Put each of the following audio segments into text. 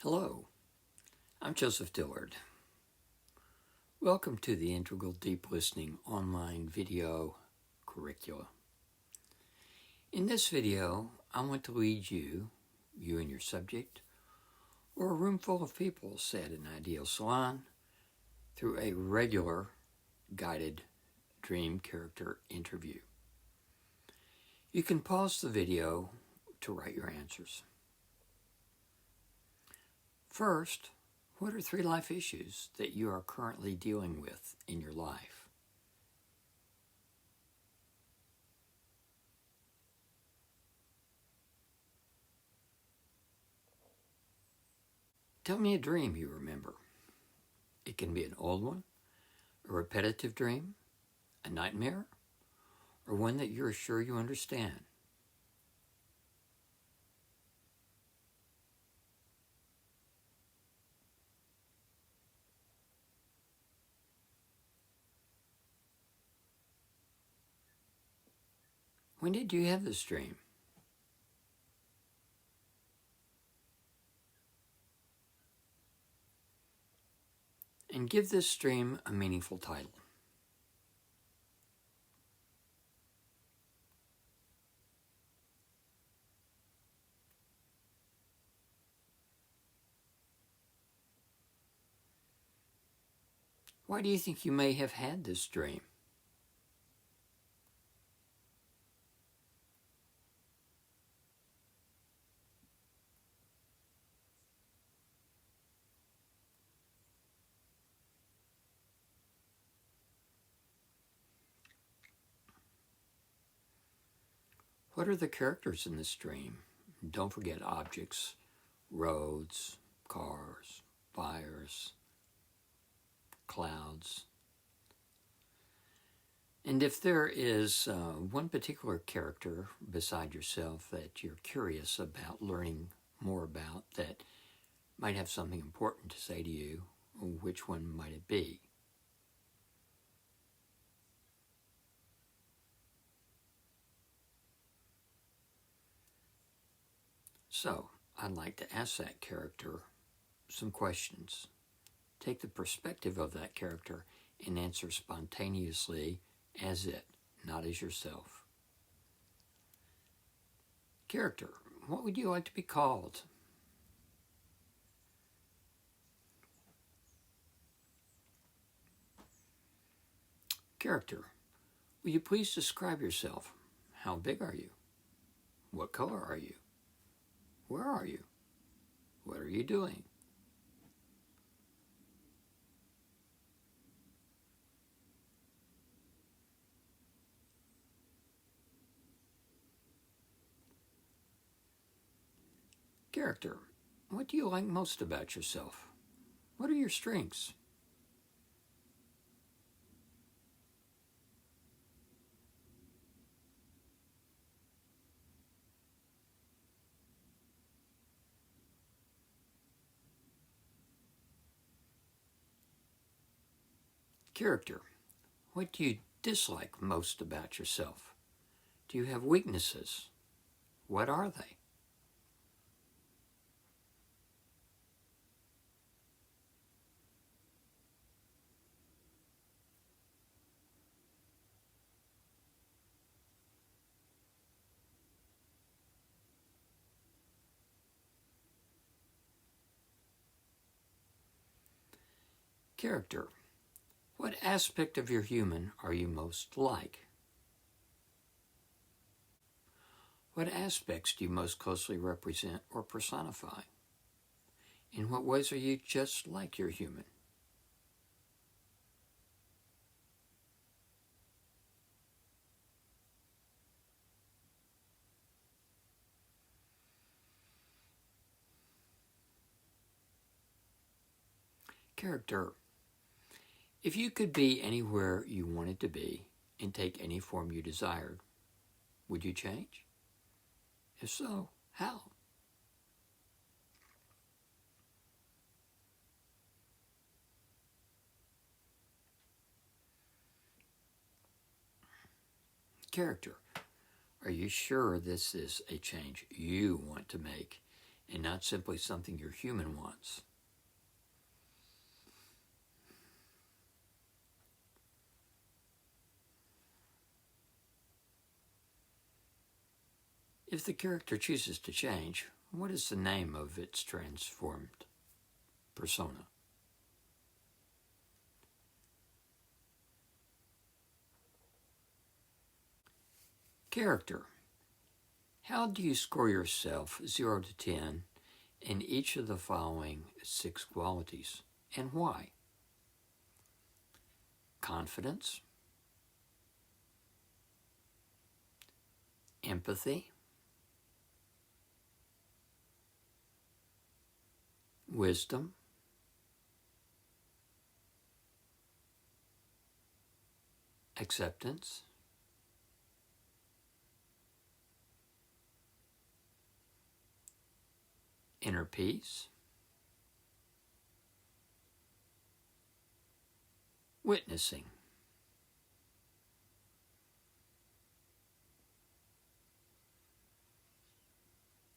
Hello, I'm Joseph Dillard. Welcome to the Integral Deep Listening online video curricula. In this video, I want to lead you and your subject, or a room full of people, say at an IDL salon, through a regular guided dream character interview. You can pause the video to write your answers. First, what are 3 life issues that you are currently dealing with in your life? Tell me a dream you remember. It can be an old one, a repetitive dream, a nightmare, or one that you're sure you understand. When did you have this dream? And give this dream a meaningful title. Why do you think you may have had this dream? What are the characters in this dream? Don't forget objects, roads, cars, fires, clouds. And if there is one particular character beside yourself that you're curious about learning more about that might have something important to say to you, which one might it be? So, I'd like to ask that character some questions. Take the perspective of that character and answer spontaneously as it, not as yourself. Character, what would you like to be called? Character, will you please describe yourself? How big are you? What color are you? Where are you? What are you doing? Character, what do you like most about yourself? What are your strengths? Character, what do you dislike most about yourself? Do you have weaknesses? What are they? Character, what aspect of your human are you most like? What aspects do you most closely represent or personify? In what ways are you just like your human? Character, if you could be anywhere you wanted to be and take any form you desired, would you change? If so, how? Character, are you sure this is a change you want to make and not simply something your human wants. If the character chooses to change, what is the name of its transformed persona? Character. How do you score yourself 0 to 10 in each of the following 6 qualities, and why? Confidence, empathy, wisdom, acceptance, inner peace, witnessing.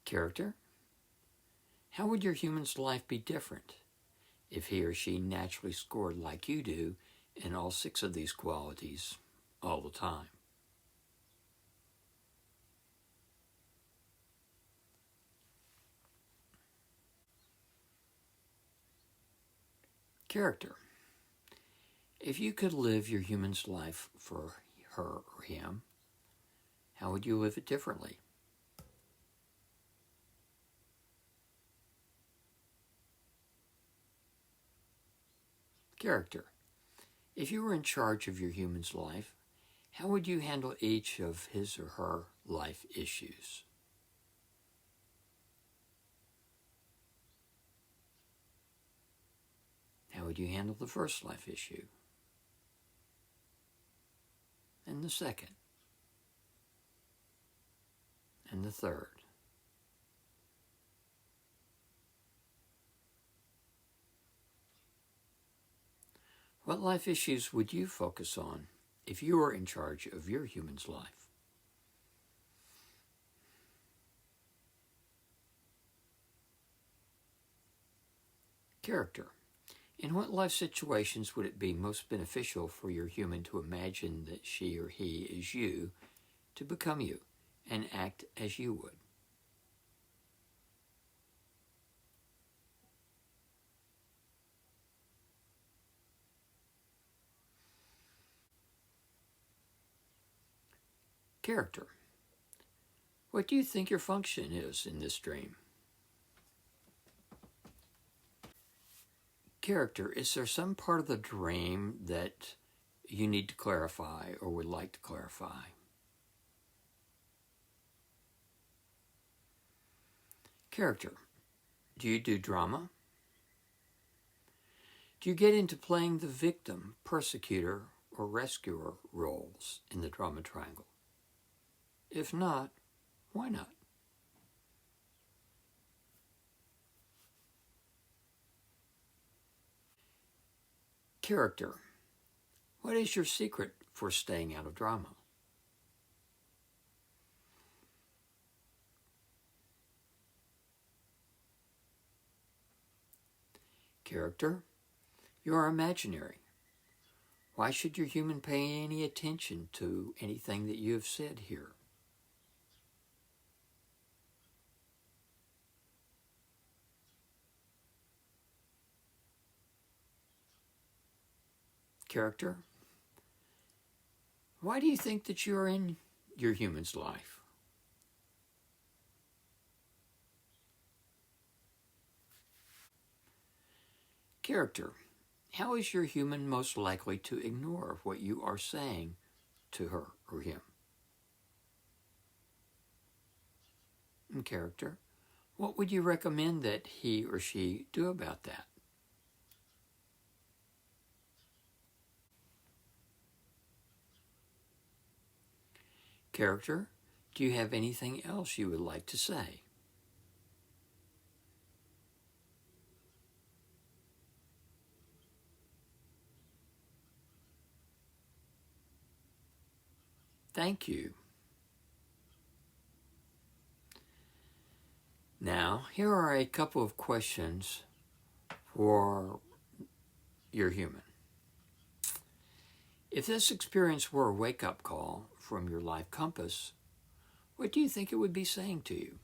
Character. How would your human's life be different if he or she naturally scored like you do in all 6 of these qualities all the time? Character. If you could live your human's life for her or him, how would you live it differently? Character. If you were in charge of your human's life, how would you handle each of his or her life issues? How would you handle the first life issue? And the second? And the third? What life issues would you focus on if you were in charge of your human's life? Character. In what life situations would it be most beneficial for your human to imagine that she or he is you, to become you, and act as you would? Character. What do you think your function is in this dream? Character. Is there some part of the dream that you need to clarify or would like to clarify? Character. Do you do drama? Do you get into playing the victim, persecutor, or rescuer roles in the drama triangle? If not, why not? Character. What is your secret for staying out of drama? Character. You are imaginary. Why should your human pay any attention to anything that you have said here? Character. Why do you think that you are in your human's life? Character. How is your human most likely to ignore what you are saying to her or him? And character. What would you recommend that he or she do about that? Character. Do you have anything else you would like to say? Thank you. Now, here are a couple of questions for your human. If this experience were a wake-up call from your life compass, what do you think it would be saying to you?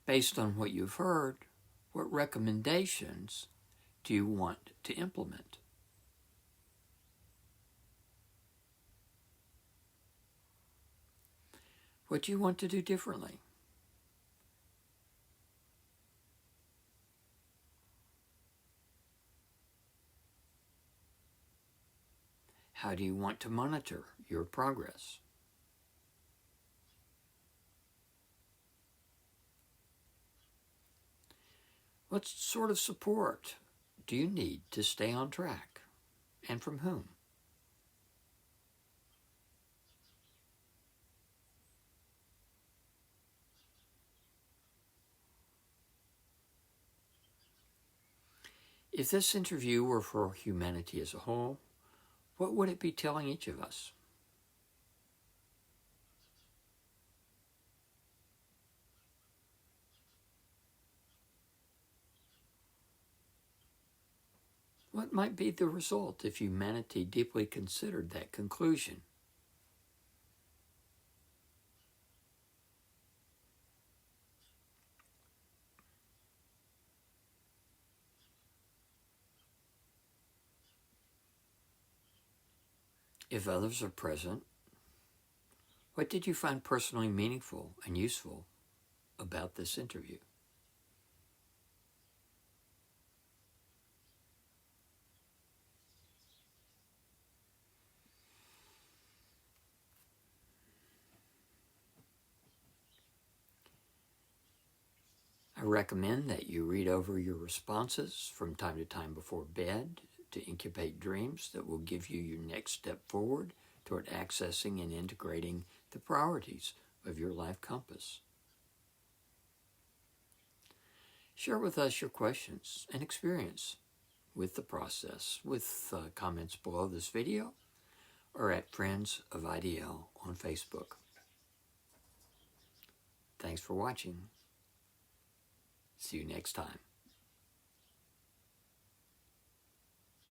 Based on what you've heard, what recommendations do you want to implement? What do you want to do differently? How do you want to monitor your progress? What sort of support do you need to stay on track, and from whom? If this interview were for humanity as a whole, what would it be telling each of us? What might be the result if humanity deeply considered that conclusion? If others are present, what did you find personally meaningful and useful about this interview? I recommend that you read over your responses from time to time before bed to incubate dreams that will give you your next step forward toward accessing and integrating the priorities of your life compass. Share with us your questions and experience with the process with comments below this video or at Friends of IDL on Facebook. Thanks for watching. See you next time.